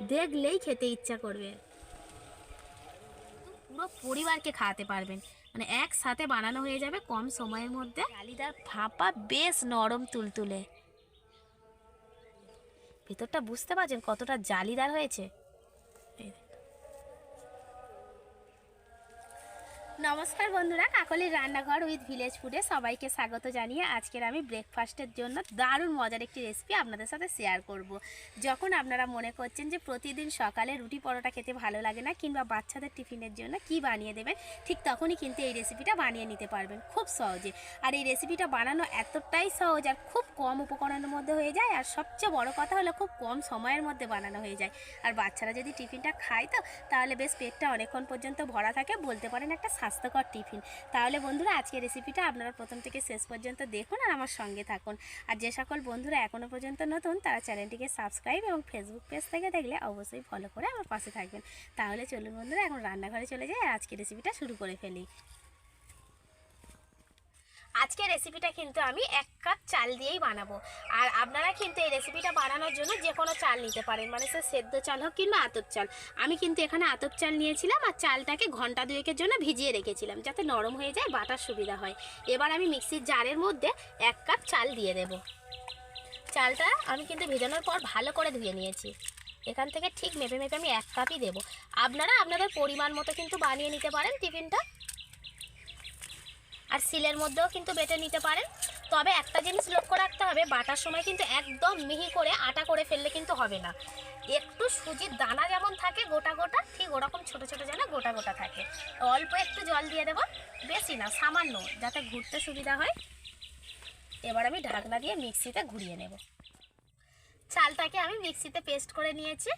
দেখলেই খেতে ইচ্ছা করবে। পুরো পরিবারকে খাওয়াতে পারবেন, মানে একসাথে বানানো হয়ে যাবে কম সময়ের মধ্যে। জালিদার ভাপা বেশ নরম তুলতুলে, ভেতরটা বুঝতে পারছেন কতটা জালিদার হয়েছে। নমস্কার বন্ধুরা, কাকলির রান্নাঘর উইথ ভিলেজ ফুডে সবাইকে স্বাগত জানিয়ে আজকের আমি ব্রেকফাস্টের জন্য দারুণ মজার একটি রেসিপি আপনাদের সাথে শেয়ার করব। যখন আপনারা মনে করছেন যে প্রতিদিন সকালে রুটি পরোটা খেতে ভালো লাগে না, কিংবা বাচ্চাদের টিফিনের জন্য কি বানিয়ে দেবেন, ঠিক তখনই কিন্তু এই রেসিপিটা বানিয়ে নিতে পারবেন খুব সহজে। আর এই রেসিপিটা বানানো এতটাই সহজ আর খুব কম উপকরণের মধ্যে হয়ে যায়, আর সবচেয়ে বড় কথা হলো খুব কম সময়ের মধ্যে বানানো হয়ে যায়। আর বাচ্চারা যদি টিফিনটা খায় তো তাহলে বেশ পেটটা অনেকক্ষণ পর্যন্ত ভরা থাকে, বলতে পারেন একটা স্বাস্থ্যকর টিফিন। তাহলে বন্ধুরা আজকের রেসিপিটা আপনারা প্রথম থেকে শেষ পর্যন্ত দেখুন আর আমার সঙ্গে থাকুন। আর যে সকল বন্ধুরা এখনও পর্যন্ত নতুন তারা চ্যানেলটিকে সাবস্ক্রাইব এবং ফেসবুক পেজ থেকে দেখলে অবশ্যই ফলো করে আমার পাশে থাকবেন। তাহলে চলুন বন্ধুরা এখন রান্নাঘরে চলে যাই আর আজকের রেসিপিটা শুরু করে ফেলি। আজকের রেসিপিটা কিন্তু আমি 1 কাপ চাল দিয়েই বানাবো। আর আপনারা কিন্তু এই রেসিপিটা বানানোর জন্য যে কোনো চাল নিতে পারেন, মানে সে সেদ্ধ চাল হোক কিংবা আতপ চাল। আমি কিন্তু এখানে আতপ চাল নিয়েছিলাম আর চালটাকে ঘন্টা 2-এর জন্য ভিজিয়ে রেখেছিলাম যাতে নরম হয়ে যায়, বাটার সুবিধা হয়। এবার আমি মিক্সির জারের মধ্যে 1 কাপ চাল দিয়ে দেব। চালটা আমি কিন্তু ভেজানোর পর ভালো করে ধুয়ে নিয়েছি। এখান থেকে ঠিক মেপে মেপে আমি 1 কাপই দেবো। আপনারা আপনাদের পরিমাণ মতো কিন্তু বানিয়ে নিতে পারেন টিফিনটা। আর সিলের মধ্যেও কিন্তু বেটে নিতে পারেন। তবে একটা জিনিস লক্ষ্য রাখতে হবে, বাটার সময় কিন্তু একদম মিহি করে আটা করে ফেললে কিন্তু হবে না। একটু সুজির দানা যেমন থাকে গোটা গোটা, ঠিক ওরকম ছোট ছোট যেন গোটা গোটা থাকে। অল্প একটু জল দিয়ে দেবো, বেশি না, সামান্য, যাতে ঘুরতে সুবিধা হয়। এবার আমি ঢাকনা দিয়ে মিক্সিতে ঘুরিয়ে নেব। চালটাকে আমি মিক্সিতে পেস্ট করে নিয়েছি।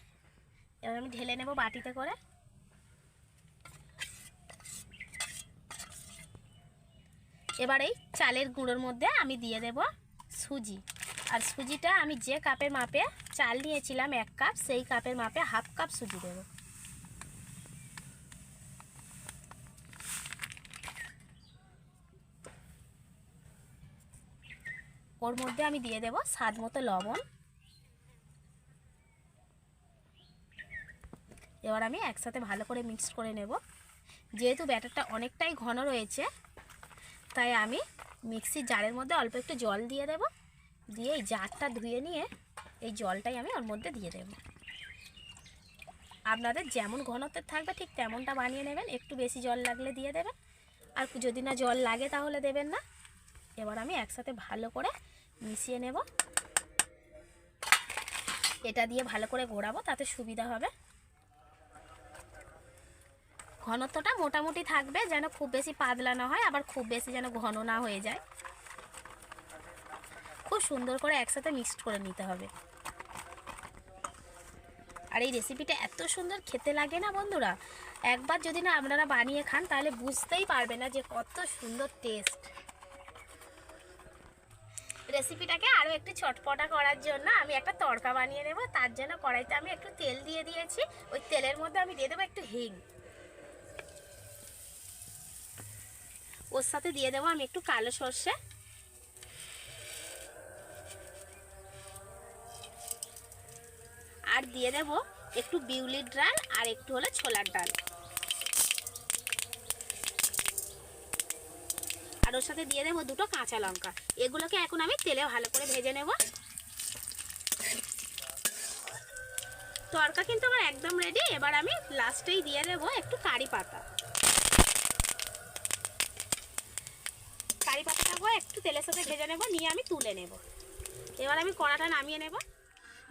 এবার আমি ঢেলে নেব বাটিতে করে। এবার এই চালের গুঁড়োর মধ্যে আমি দিয়ে দেব সুজি। আর সুজিটা আমি যে কাপের মাপে চাল নিয়েছিলাম 1 কাপ, সেই কাপের মাপে হাফ কাপ সুজি দেব। ওর মধ্যে আমি দিয়ে দেব স্বাদ মতো লবণ। এবার আমি একসাথে ভালো করে মিক্স করে নেব। যেহেতু ব্যাটারটা অনেকটাই ঘন রয়েছে, তাই আমি মিক্সির জারের মধ্যে অল্প একটু জল দিয়ে দেব। দিয়ে এই জারটা ধুয়ে নিয়ে এই জলটাই আমি ওর মধ্যে দিয়ে দেব। আপনাদের যেমন ঘনত্বের থাকবে ঠিক তেমনটা বানিয়ে নেবেন। একটু বেশি জল লাগলে দিয়ে দেবেন, আর যদি না জল লাগে তাহলে দেবেন না। এবার আমি একসাথে ভালো করে মিশিয়ে নেব। এটা দিয়ে ভালো করে ঘোরাবো, তাতে সুবিধা হবে। ঘনত্বটা মোটামুটি থাকবে, যেন খুব বেশি পাতলা না হয়, আবার খুব বেশি যেন ঘন না হয়ে যায়। খুব সুন্দর করে একসাথে মিক্সড করে নিতে হবে। আর এই রেসিপিটা এত সুন্দর খেতে লাগে না বন্ধুরা, একবার যদি না আপনারা বানিয়ে খান তাহলে বুঝতেই পারবে না যে কত সুন্দর টেস্ট। রেসিপিটাকে আরও একটু চটপটা করার জন্য আমি একটা তড়কা বানিয়ে নেব। তার জন্য কড়াইতে আমি একটু তেল দিয়ে দিয়েছি। ওই তেলের মধ্যে আমি দিয়ে দেবো একটু হিং। ওর সাথে দিয়ে দেবো আমি একটু কালো সর্ষে, আর দিয়ে দেব একটু বিউলির ডাল আর একটু হলো ছোলার ডাল। আর ওর সাথে দিয়ে দেবো 2টো কাঁচা লঙ্কা। এগুলোকে এখন আমি তেলে ভালো করে ভেজে নেব। তড়কা কিন্তু আমার একদম রেডি। এবার আমি লাস্টেই দিয়ে দেবো একটু কারি পাতা। কারি পাতাটাও একটু তেলের সাথে ভেজে নেব, নিয়ে আমি তুলে নেব। এবার আমি কড়াটা নামিয়ে নেব।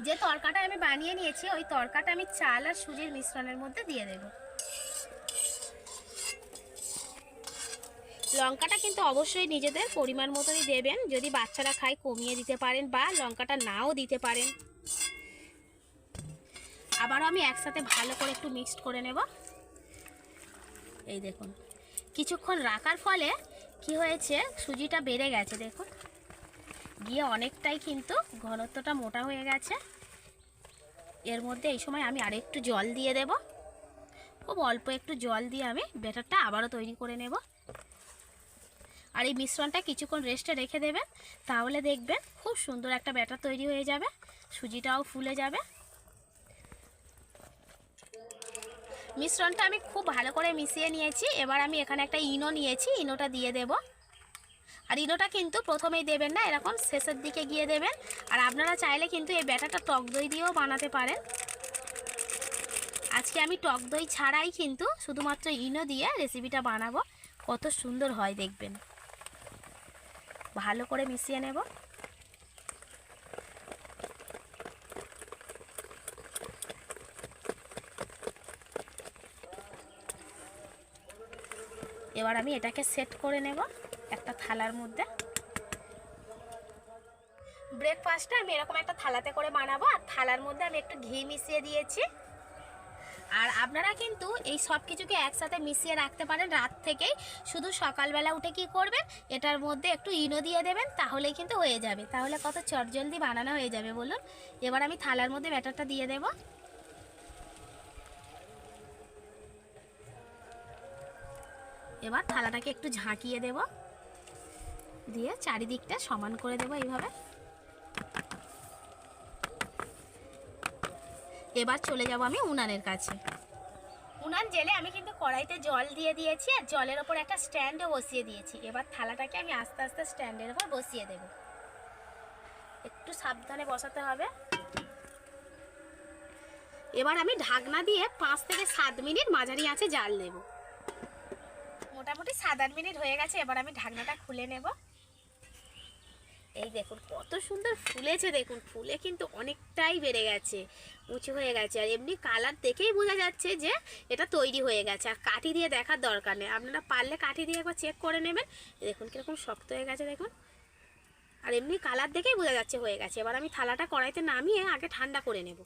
যে তড়কাটা আমি বানিয়ে নিয়েছি ওই তড়কাটা আমি চাল আর সুজির মিশ্রণের মধ্যে দিয়ে দেব। লঙ্কাটা কিন্তু অবশ্যই নিজেদের পরিমাণ মতনই দেবেন। যদি বাচ্চারা খায় কমিয়ে দিতে পারেন, বা লঙ্কাটা নাও দিতে পারেন। আবারও আমি একসাথে ভালো করে একটু মিক্সড করে নেব। এই দেখুন, কিছুক্ষণ রাখার ফলে কি হয়েছে, সুজিটা বেড়ে গেছে, দেখুন গিয়ে অনেকটাই কিন্তু ঘনত্বটা মোটা হয়ে গেছে। এর মধ্যে এই সময় আমি আরেকটু জল দিয়ে দেব। খুব অল্প একটু জল দিয়ে আমি ব্যাটারটা আবারও তৈরি করে নেব। আর এই মিশ্রণটা কিছুক্ষণ রেস্টে রেখে দেবেন, তাহলে দেখবেন খুব সুন্দর একটা ব্যাটার তৈরি হয়ে যাবে, সুজিটাও ফুলে যাবে। মিশ্রণটা আমি খুব ভালো করে মিশিয়ে নিয়েছি। এবার আমি এখানে একটা ইনো নিয়েছি, ইনোটা দিয়ে দেব। আর ইনোটা কিন্তু প্রথমেই দেবেন না, এরকম শেষের দিকে গিয়ে দেবেন। আর আপনারা চাইলে কিন্তু এই ব্যাটারটা টক দই দিয়েও বানাতে পারেন। আজকে আমি টক দই ছাড়াই কিন্তু শুধুমাত্র ইনো দিয়ে রেসিপিটা বানাবো। কত সুন্দর হয় দেখবেন। ভালো করে মিশিয়ে নেব। এবার আমি এটাকে সেট করে নেব একটা থালার মধ্যে। ব্রেকফাস্টটা আমি এরকম একটা থালাতে করে বানাবো। আর থালার মধ্যে আমি একটু ঘি মিশিয়ে দিয়েছি। আর আপনারা কিন্তু এই সব কিছুকে একসাথে মিশিয়ে রাখতে পারেন রাত থেকেই। শুধু সকালবেলা উঠে কি করবেন, এটার মধ্যে একটু ইনো দিয়ে দেবেন, তাহলেই কিন্তু হয়ে যাবে। তাহলে কত চটজলদি বানানো হয়ে যাবে বলুন। এবার আমি থালার মধ্যে ব্যাটারটা দিয়ে দেব। এবার থালাটাকে একটু ঝাঁকিয়ে দেব, দিয়ে চারিদিকটা সমান করে দেব এইভাবে। এবার চলে যাব আমি উনানের কাছে। উনান জেলে আমি কিন্তু কড়াইতে জল দিয়ে দিয়েছি, আর জলের ওপর একটা স্ট্যান্ডও বসিয়ে দিয়েছি। এবার থালাটাকে আমি আস্তে আস্তে স্ট্যান্ডের ওপর বসিয়ে দেব। একটু সাবধানে বসাতে হবে। এবার আমি ঢাকনা দিয়ে 5 থেকে 7 মিনিট মাঝারি আঁচে জাল দেব। মোটামুটি 7-8 মিনিট হয়ে গেছে। এবার আমি ঢাকনাটা খুলে নেব। এই দেখুন কত সুন্দর ফুলেছে, দেখুন ফুলে কিন্তু অনেকটাই বেড়ে গেছে, উঁচু হয়ে গেছে। আর এমনি কালার দেখেই বোঝা যাচ্ছে যে এটা তৈরি হয়ে গেছে। আর কাঠি দিয়ে দেখার দরকার নেই, আপনারা পারলে কাঠি দিয়ে একবার চেক করে নেবেন। দেখুন কীরকম শক্ত হয়ে গেছে দেখুন। আর এমনি কালার দেখেই বোঝা যাচ্ছে হয়ে গেছে। এবার আমি থালাটা কড়াইতে নামিয়ে আগে ঠান্ডা করে নেব।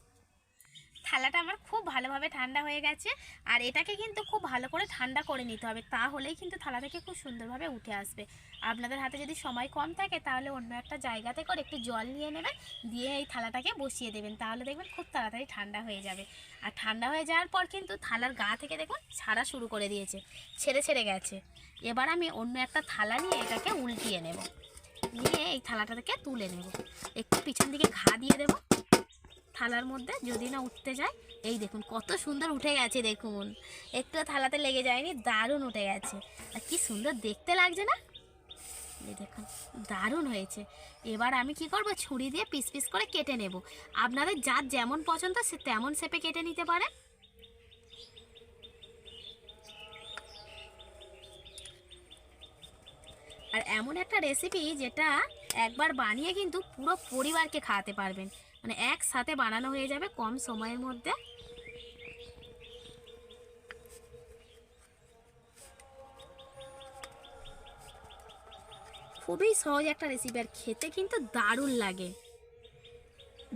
থালাটা আমার খুব ভালোভাবে ঠান্ডা হয়ে গেছে। আর এটাকে কিন্তু খুব ভালো করে ঠান্ডা করে নিতে হবে, তাহলেই কিন্তু থালা থেকে খুব সুন্দরভাবে উঠে আসবে। আপনাদের হাতে যদি সময় কম থাকে তাহলে অন্য একটা জায়গাতে করে একটু জল নিয়ে নেবেন, দিয়ে এই থালাটাকে বসিয়ে দেবেন, তাহলে দেখবেন খুব তাড়াতাড়ি ঠান্ডা হয়ে যাবে। আর ঠান্ডা হয়ে যাওয়ার পর কিন্তু থালার গা থেকে দেখুন ছাড়া শুরু করে দিয়েছে, ছেড়ে ছেড়ে গেছে। এবার আমি অন্য একটা থালা নিয়ে এটাকে উল্টিয়ে নেব, নিয়ে এই থালাটা থেকে তুলে নেব। একটু পিছন দিকে ঘা দিয়ে দেবো থালার মধ্যে, যদি না উঠতে যায়। এই দেখুন কত সুন্দর উঠে গেছে, দেখুন একটু থালাতে লেগে যায়নি, দারুণ উঠে গেছে। আর কি সুন্দর দেখতে লাগছে না, এই দেখুন দারুণ হয়েছে। এবার আমি কি করব, ছুরি দিয়ে পিস পিস করে কেটে নেব। আপনাদের যার যেমন পছন্দ সে তেমন শেপে কেটে নিতে পারে। আর এমন একটা রেসিপি যেটা একবার বানিয়ে কিন্তু পুরো পরিবারকে খাওয়াতে পারবেন, মানে একসাথে বানানো হয়ে যাবে কম সময়ের মধ্যে। খুবই সহজ একটা রেসিপি, আর খেতে কিন্তু দারুণ লাগে।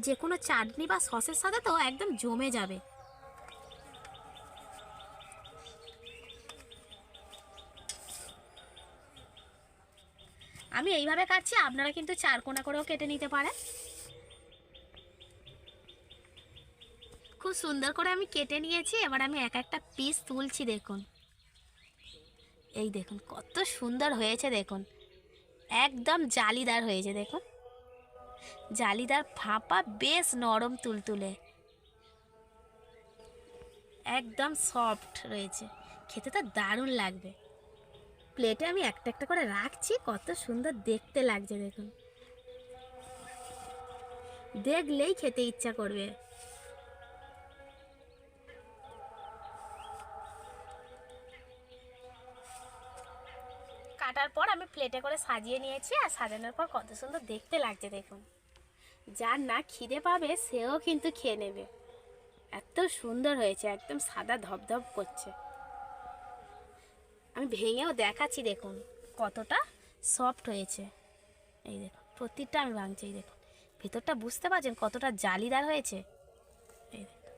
যে কোনো চাটনি বা সসের সাথে তো একদম জমে যাবে। আমি এইভাবে কাটছি, আপনারা কিন্তু চারকোনা করেও কেটে নিতে পারেন। খুব সুন্দর করে আমি কেটে নিয়েছি। এবার আমি এক একটা পিস তুলছি, দেখুন এই দেখুন কত সুন্দর হয়েছে, দেখুন একদম জালিদার হয়েছে, দেখুন জালিদার ফাঁপা, বেশ নরম তুলতুলে, একদম সফট রয়েছে, খেতে তো দারুণ লাগবে। প্লেটে আমি একটা একটা করে রাখছি, কত সুন্দর দেখতে লাগছে দেখুন, দেখলেই খেতে ইচ্ছা করবে। কাটার পর আমি প্লেটে করে সাজিয়ে নিয়েছি, আর সাজানোর পর কত সুন্দর দেখতে লাগছে দেখুন। যার না খিদে পাবে সেও কিন্তু খেয়ে নেবে, এত সুন্দর হয়েছে, একদম সাদা ধবধব করছে। আমি ভেঙেও দেখাচ্ছি, দেখুন কতটা সফট হয়েছে। এই দেখুন প্রতিটা আমি ভাঙছি, এই দেখুন ভেতরটা বুঝতে পারছেন কতটা জালিদার হয়েছে। এই দেখুন।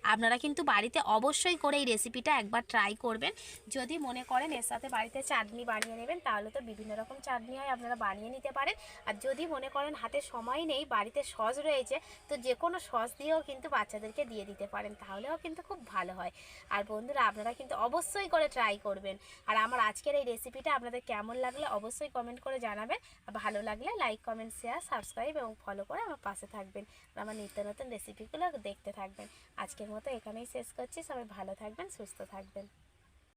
আপনারা কিন্তু বাড়িতে অবশ্যই করে এই রেসিপিটা একবার ট্রাই করবেন। যদি মনে করেন এর সাথে বাড়িতে চাটনি বানিয়ে নেবেন, তাহলে তো বিভিন্ন রকম চাটনি হয়, আপনারা বানিয়ে নিতে পারেন। আর যদি মনে করেন হাতে সময় নেই, বাড়িতে সস রয়েছে, তো যে কোনো সস দিয়েও কিন্তু বাচ্চাদেরকে দিয়ে দিতে পারেন, তাহলেও কিন্তু খুব ভালো হয়। আর বন্ধুরা, আপনারা কিন্তু অবশ্যই করে ট্রাই করবেন। আর আমার আজকের এই রেসিপিটা আপনাদের কেমন লাগলে অবশ্যই কমেন্ট করে জানাবেন। আর ভালো লাগলে লাইক, কমেন্ট, শেয়ার, সাবস্ক্রাইব এবং ফলো করে আমার পাশে থাকবেন। আর আমার নিত্য নতুন রেসিপিগুলো দেখতে থাকবেন। আজকের মতো এখানেই শেষ করছি। সবাই ভালো থাকবেন, সুস্থ থাকবেন।